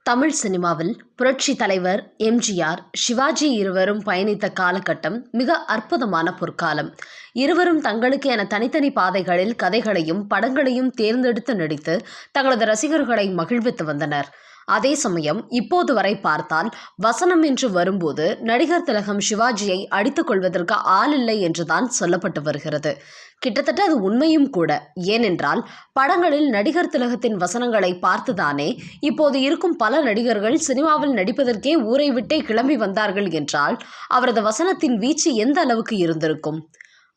தமிழ் சினிமாவில் புரட்சி தலைவர் எம்ஜிஆர், சிவாஜி இருவரும் பயணித்த காலகட்டம் மிக அற்புதமான பொற்காலம். இருவரும் தங்களுக்கு என தனித்தனி பாதைகளில் கதைகளையும் படங்களையும் தேர்ந்தெடுத்து நடித்து தங்களது ரசிகர்களை மகிழ்வித்து வந்தனர். அதே சமயம் இப்போது வரை பார்த்தால் வசனம் என்று வரும்போது நடிகர் திலகம் சிவாஜியை அடித்துக் கொள்வதற்கு ஆள் இல்லை என்றுதான் சொல்லப்பட்டு வருகிறது. கிட்டத்தட்ட அது உண்மையும் கூட. ஏனென்றால் படங்களில் நடிகர் திலகத்தின் வசனங்களை பார்த்துதானே இப்போது இருக்கும் பல நடிகர்கள் சினிமாவில் நடிப்பதற்கே ஊரை விட்டே கிளம்பி வந்தார்கள் என்றால் அவரது வசனத்தின் வீச்சு எந்த அளவுக்கு இருந்திருக்கும்.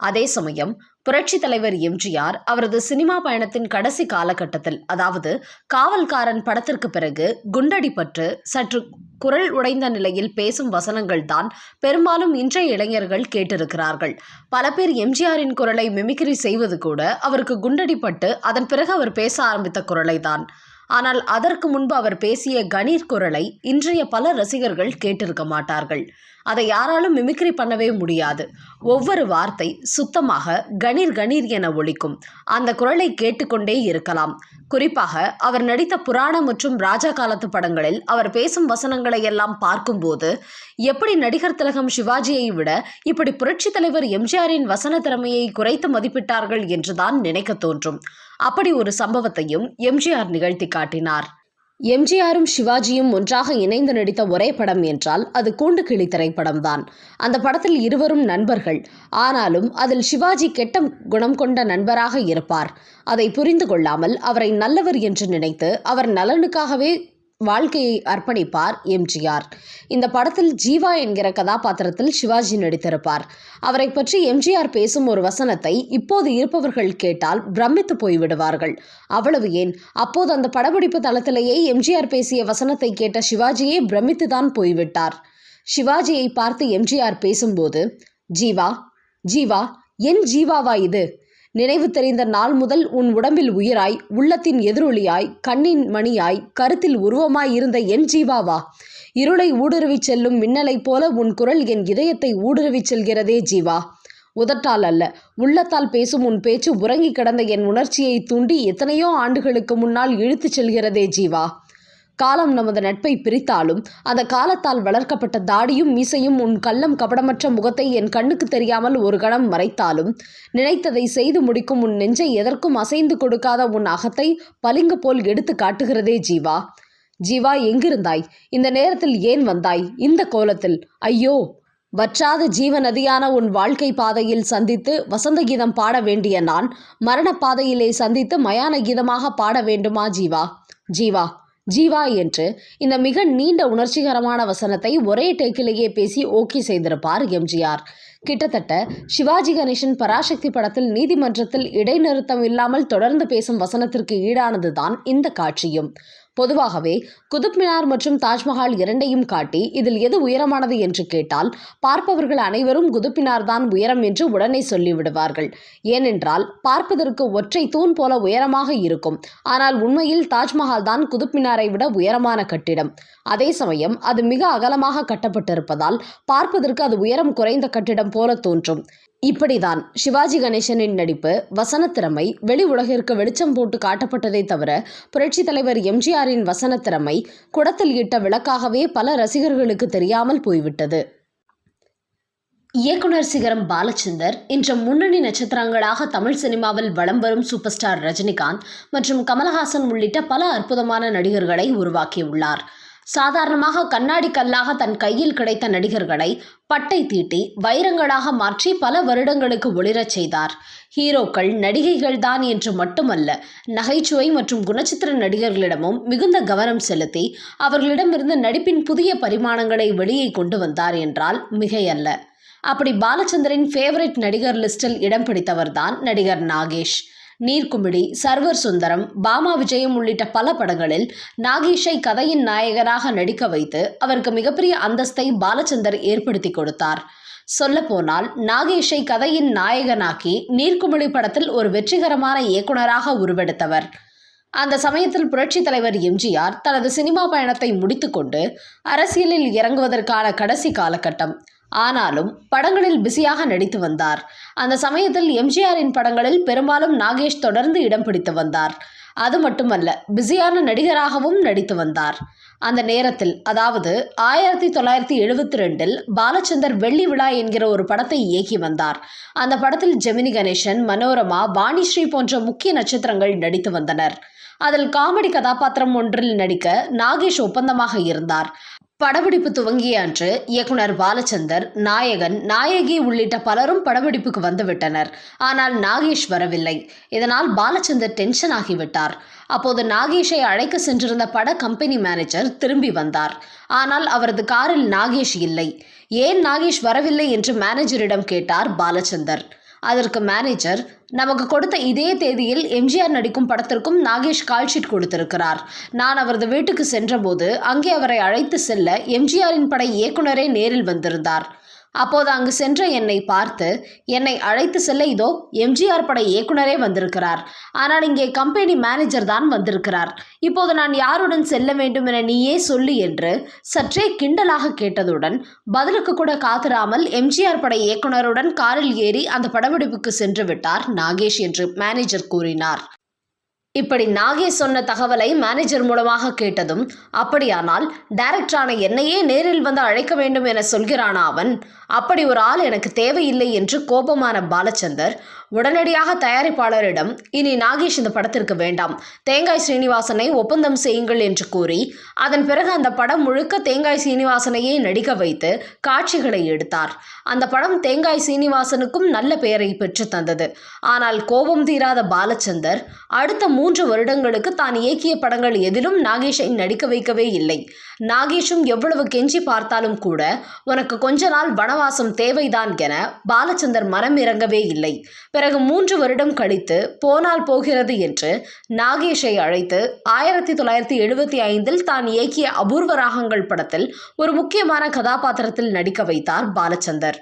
அதே சமயம் புரட்சி தலைவர் எம்ஜிஆர் அவரது சினிமா பயணத்தின் கடைசி காலகட்டத்தில், அதாவது காவல்காரன் படத்திற்கு பிறகு குண்டடிப்பட்டு சற்று குரல் உடைந்த நிலையில் பேசும் வசனங்கள் தான் பெரும்பாலும் இன்றைய இளைஞர்கள் கேட்டிருக்கிறார்கள். பல பேர் எம்ஜிஆரின் குரலை மிமிக்ரி செய்வது கூட அவருக்கு குண்டடிப்பட்டு அதன் பிறகு அவர் பேச ஆரம்பித்த குரலை தான். ஆனால் அதற்கு முன்பு அவர் பேசிய கணீர் குரலை இன்றைய பல ரசிகர்கள் கேட்டிருக்க மாட்டார்கள். அதை யாராலும் மிமிக்ரி பண்ணவே முடியாது. ஒவ்வொரு வார்த்தை சுத்தமாக கணீர் கணீர் என ஒலிக்கும். அந்த குரலை கேட்டுக்கொண்டே இருக்கலாம். குறிப்பாக அவர் நடித்த புராண மற்றும் ராஜா காலத்து படங்களில் அவர் பேசும் வசனங்களை எல்லாம் பார்க்கும்போது எப்படி நடிகர் திலகம் சிவாஜியை விட இப்படி புரட்சி தலைவர் எம்ஜிஆரின் வசன திறமையை குறைத்து மதிப்பிட்டார்கள் என்றுதான் நினைக்க தோன்றும். அப்படி ஒரு சம்பவத்தையும் எம்ஜிஆர் நிகழ்த்தி காட்டினார். எம்ஜிஆரும் சிவாஜியும் ஒன்றாக இணைந்து நடித்த ஒரே படம் என்றால் அது கூண்டுக்கிளி திரைப்படம்தான். அந்த படத்தில் இருவரும் நண்பர்கள். ஆனாலும் அதில் சிவாஜி கெட்ட குணம் கொண்ட நண்பராக இருப்பார். அதை புரிந்து கொள்ளாமல் அவரை நல்லவர் என்று நினைத்து அவர் நலனுக்காகவே வாழ்க்கையை அர்ப்பணிப்பார் எம்ஜிஆர். இந்த படத்தில் ஜீவா என்கிற கதாபாத்திரத்தில் சிவாஜி நடித்திருப்பார். அவரை பற்றி எம்ஜிஆர் பேசும் ஒரு வசனத்தை இப்போது இருப்பவர்கள் கேட்டால் பிரமித்து போய்விடுவார்கள். அவ்வளவு ஏன், அப்போது அந்த படப்பிடிப்பு தளத்திலேயே எம்ஜிஆர் பேசிய வசனத்தை கேட்ட சிவாஜியே பிரமித்துதான் போய்விட்டார். சிவாஜியை பார்த்து எம்ஜிஆர் பேசும்போது, ஜீவா ஜீவா, என் ஜீவாவா இது? நினைவு தெரிந்த நாள் முதல் உன் உடம்பில் உயிராய், உள்ளத்தின் எதிரொலியாய், கண்ணின் மணியாய், கருத்தில் உருவமாய் இருந்த என் ஜீவாவா? இருளை ஊடுருவிச் செல்லும் மின்னலைப் போல உன் குரல் என் இதயத்தை ஊடுருவிச் செல்கிறதே ஜீவா. உதட்டால் அல்ல, உள்ளத்தால் பேசும் உன் பேச்சு உறங்கி கிடந்த என் உணர்ச்சியை தூண்டி எத்தனையோ ஆண்டுகளுக்கு முன்னால் இழுத்துச் செல்கிறதே ஜீவா. காலம் நமது நட்பை பிரித்தாலும் அந்த காலத்தால் வளர்க்கப்பட்ட தாடியும் மீசையும் உன் கள்ளம் கபடமற்ற முகத்தை என் கண்ணுக்கு தெரியாமல் ஒரு கணம் மறைத்தாலும் நினைத்ததை செய்து முடிக்கும் உன் நெஞ்சை எதற்கும் அசைந்து கொடுக்காத உன் அகத்தை பளிங்கு போல் எடுத்து காட்டுகிறதே ஜீவா. ஜீவா, எங்கிருந்தாய்? இந்த நேரத்தில் ஏன் வந்தாய்? இந்த கோலத்தில்? ஐயோ! வற்றாத ஜீவ நதியான உன் வாழ்க்கை பாதையில் சந்தித்து வசந்த கீதம் பாட வேண்டிய நான் மரண பாதையிலே சந்தித்து மயான கீதமாக பாட வேண்டுமா ஜீவா? ஜீவா ஜீவா என்று இந்த மிக நீண்ட உணர்ச்சிகரமான வசனத்தை ஒரே டேக்கிலேயே பேசி ஓகே செய்திருப்பார் எம்ஜிஆர். கிட்டத்தட்ட சிவாஜி கணேசன் பராசக்தி படத்தில் நீதிமன்றத்தில் இடைநிறுத்தம் இல்லாமல் தொடர்ந்து பேசும் வசனத்திற்கு ஈடானதுதான் இந்த காட்சியும். பொதுவாகவே குதுப் மினார் மற்றும் தாஜ்மஹால் இரண்டையும் காட்டி இதில் எது உயரமானது என்று கேட்டால் பார்ப்பவர்கள் அனைவரும் குதுப் மினார் தான் உயரம் என்று உடனே சொல்லிவிடுவார்கள். ஏனென்றால் பார்ப்பதற்கு ஒற்றை தூண் போல உயரமாக இருக்கும். ஆனால் உண்மையில் தாஜ்மஹால் தான் குதுப் மினாரை விட உயரமான கட்டிடம். அதே சமயம் அது மிக அகலமாக கட்டப்பட்டிருப்பதால் பார்ப்பதற்கு அது உயரம் குறைந்த கட்டிடம் போல தோன்றும். இப்படிதான் சிவாஜி கணேசனின் நடிப்பு, வசன திறமை வெளி உலகிற்கு வெளிச்சம் போட்டு காட்டப்பட்டதை தவிர புரட்சி தலைவர் எம்ஜிஆரின் வசன திறமை குடத்தில் இட்ட விளக்காகவே பல ரசிகர்களுக்கு தெரியாமல் போய்விட்டது. இயக்குனர் சிகரம் பாலச்சந்தர் இன்று முன்னணி நட்சத்திரங்களாக தமிழ் சினிமாவில் வலம் வரும் சூப்பர் ஸ்டார் ரஜினிகாந்த் மற்றும் கமலஹாசன் உள்ளிட்ட பல அற்புதமான நடிகர்களை உருவாக்கியுள்ளார். சாதாரணமாக கண்ணாடி கல்லாக தன் கையில் கிடைத்த நடிகர்களை பட்டை தீட்டி வைரங்களாக மாற்றி பல வருடங்களுக்கு ஒளிரச் செய்தார். ஹீரோக்கள் நடிகைகள் தான் என்று மட்டுமல்ல, நகைச்சுவை மற்றும் குணச்சித்திர நடிகர்களிடமும் மிகுந்த கவனம் செலுத்தி அவர்களிடமிருந்து நடிப்பின் புதிய பரிமாணங்களை வெளியே கொண்டு வந்தார் என்றால் மிகையல்ல. அப்படி பாலச்சந்தரின் ஃபேவரட் நடிகர் லிஸ்டில் இடம் பிடித்தவர்தான் நடிகர் நாகேஷ். நீர்க்குமிழி, சர்வர் சுந்தரம், பாமா விஜயம் உள்ளிட்ட பல படங்களில் நாகேஷை கதையின் நாயகராக நடிக்க வைத்து அவருக்கு மிகப்பெரிய அந்தஸ்தை பாலச்சந்தர் ஏற்படுத்தி கொடுத்தார். சொல்லப்போனால் நாகேஷை கதையின் நாயகனாக்கி நீர்க்குமிழி படத்தில் ஒரு வெற்றிகரமான இயக்குனராக உருவெடுத்தவர். அந்த சமயத்தில் புரட்சி தலைவர் எம்ஜிஆர் தனது சினிமா பயணத்தை முடித்துக்கொண்டு அரசியலில் இறங்குவதற்கான கடைசி காலகட்டம். ஆனாலும் படங்களில் பிஸியாக நடித்து வந்தார். அந்த சமயத்தில் எம்ஜிஆரின் படங்களில் பெரும்பாலும் நாகேஷ் தொடர்ந்து இடம் பிடித்து வந்தார். அது மட்டுமல்ல, பிஸியான நடிகராகவும் நடித்து வந்தார். அந்த நேரத்தில், அதாவது 1972இல் பாலச்சந்தர் வெள்ளி விழா என்கிற ஒரு படத்தை இயக்கி வந்தார். அந்த படத்தில் ஜெமினி கணேசன், மனோரமா, வாணிஸ்ரீ போன்ற முக்கிய நட்சத்திரங்கள் நடித்து வந்தனர். அதில் காமெடி கதாபாத்திரம் ஒன்றில் நடிக்க நாகேஷ் ஒப்பந்தமாக இருந்தார். படப்பிடிப்பு துவங்கிய அன்று இயக்குனர் பாலச்சந்தர், நாயகன், நாயகி உள்ளிட்ட பலரும் படப்பிடிப்புக்கு வந்துவிட்டனர். ஆனால் நாகேஷ் வரவில்லை. இதனால் பாலச்சந்தர் டென்ஷன் ஆகிவிட்டார். அப்போது நாகேஷை அழைக்க சென்றிருந்த பட கம்பெனி மேனேஜர் திரும்பி வந்தார். ஆனால் அவரது காரில் நாகேஷ் இல்லை. ஏன் நாகேஷ் வரவில்லை என்று மேனேஜரிடம் கேட்டார் பாலச்சந்தர். அதற்கு மேனேஜர், நமக்கு கொடுத்த இதே தேதியில் எம்ஜிஆர் நடிக்கும் படத்திற்கும் நாகேஷ் கால்ஷீட் கொடுத்திருக்கிறார். நான் அவரது வீட்டுக்கு சென்றபோது அங்கே அவரை அழைத்து செல்ல எம்ஜிஆரின் பட இயக்குனரே நேரில் வந்திருந்தார். அப்போது அங்கு சென்ற என்னை பார்த்து, என்னை அழைத்து செல்ல இதோ எம்ஜிஆர் பட இயக்குனரே வந்திருக்கிறார். ஆனால் இங்கே கம்பெனி மேனேஜர் தான் வந்திருக்கிறார். இப்போது நான் யாருடன் செல்ல வேண்டும் என நீயே சொல்லு என்று சற்றே கிண்டலாக கேட்டதுடன், பதிலுக்கு கூட காத்திராமல் எம்ஜிஆர் பட இயக்குனருடன் காரில் ஏறி அந்த படப்பிடிப்புக்கு சென்று விட்டார் நாகேஷ் என்று மேனேஜர் கூறினார். இப்படி நாகேஷ் சொன்ன தகவலை மேனேஜர் மூலமாக கேட்டதும், அப்படியானால் டைரக்டரான என்னையே நேரில் வந்து அழைக்க வேண்டும் என சொல்கிறானா அவன்? அப்படி ஒரு ஆள் எனக்கு தேவையில்லை என்று கோபமான பாலச்சந்தர் உடனடியாக தயாரிப்பாளரிடம், இனி நாகேஷ் இந்த படத்திற்கு வேண்டாம், தேங்காய் சீனிவாசனை ஒப்பந்தம் செய்யுங்கள் என்று கூறி, அதன் பிறகு அந்த படம் முழுக்க தேங்காய் சீனிவாசனையே நடிக்க வைத்து காட்சிகளை எடுத்தார். அந்த படம் தேங்காய் சீனிவாசனுக்கும் நல்ல பெயரை பெற்று தந்தது. ஆனால் கோபம் தீராத பாலச்சந்தர் அடுத்த 3 வருடங்களுக்கு தான் இயக்கிய படங்கள் எதிலும் நாகேஷை நடிக்க வைக்கவே இல்லை. நாகேஷும் எவ்வளவு கெஞ்சி பார்த்தாலும் கூட, உனக்கு கொஞ்ச நாள் வனவாசம் தேவைதான் என பாலச்சந்தர் மனம் இறங்கவே இல்லை. பிறகு 3 வருடம் கழித்து போனால் போகிறது என்று நாகேஷை அழைத்து 1975இல் தான் இயக்கிய அபூர்வ ராகங்கள் படத்தில் ஒரு முக்கியமான கதாபாத்திரத்தில் நடிக்க வைத்தார் பாலச்சந்தர்.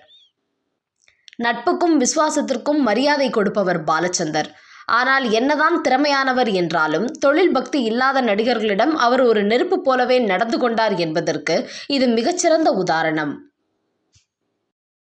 நட்புக்கும் விசுவாசத்திற்கும் மரியாதை கொடுப்பவர் பாலச்சந்தர். ஆனால் என்னதான் திறமையானவர் என்றாலும் தொழில் பக்தி இல்லாத நடிகர்களிடம் அவர் ஒரு நெருப்பு போலவே நடந்து கொண்டார் என்பதற்கு இது மிகச்சிறந்த உதாரணம்.